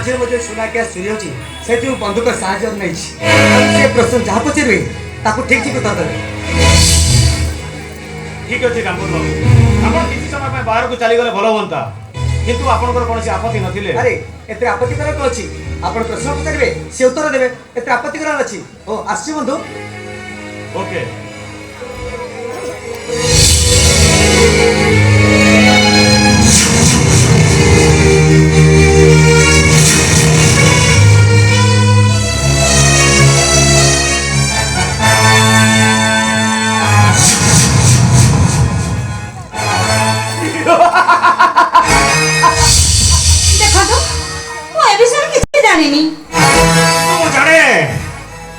मझे मझे सुना क्या चोरी होची से जो बंदूक साहाଯ୍य नहीं से प्रश्न जहाँ पचारे ताको ठीक ठीक उत्तर देवे। ठीक अच्छे रामपुर बाबू आप किसी समय बाहर को चलीगले भल हाँ किंतु आपंकर कौन आपत्ति नथिले। अरे एते आपत्ति करक अछि आपण प्रश्न पचारे से उत्तर देवे एते आपत्ति करक अछि ओ आसी बंधु ओके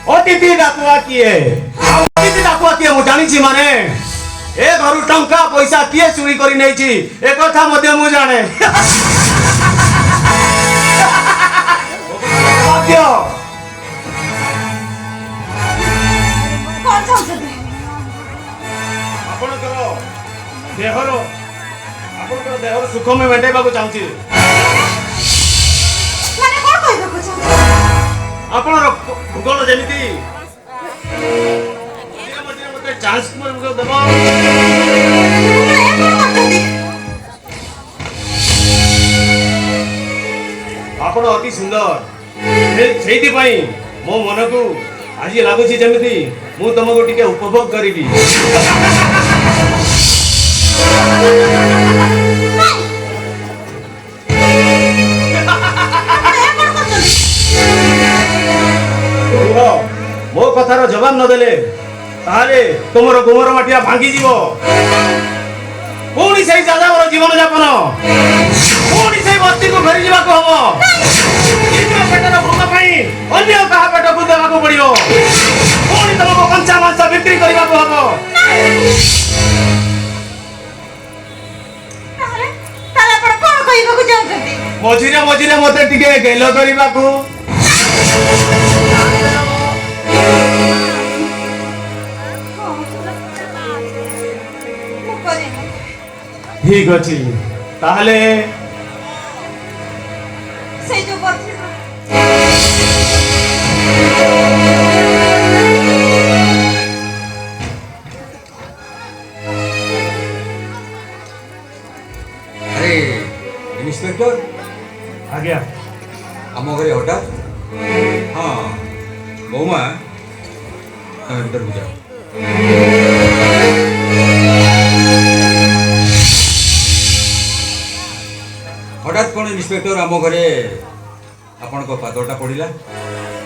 अतिथि डाकुआ किए अतिथि डाकुआ किए मु जानी माने ए घर टंका पैसा किए चोरी करी नहीं छी ए कथा मध्य मु जाने आपणकर देहर सुख में मेंटेबा को चाहूची माने कोन कहबा को चाहूची आपणर भूगोल जेमिति मझे मझे मते चांस को देबो आपण अति सुंदर सेठी पई मो मन को आज लागुची जेमिति मु तुमको टिके उपभोग करिबी। मो कथार जवाब न देले ताले तुमर गुमर माटिया भांगी जीवो पुणी से जाजावर जीवन यापन पुणी से बस्ती को फेरी जीवा को हबो निज पेटर भूख पई अन्य कहा पेट को देवा को पड़ियो पुणी तुमको कंचा मांस बिक्री करबा को हबो ताले पर कोन कहबा को जाउछथि मझिरे मझिरे मते टिके गेलो करबा को ठीक अछि ताहले से जो बच्चे अरे इंस्पेक्टर आ गया आम घरे हठात हाँ बौमा भीतर को जाओ। हठात कौन इंस्पेक्टर आम घरे आपण पादटा पड़ा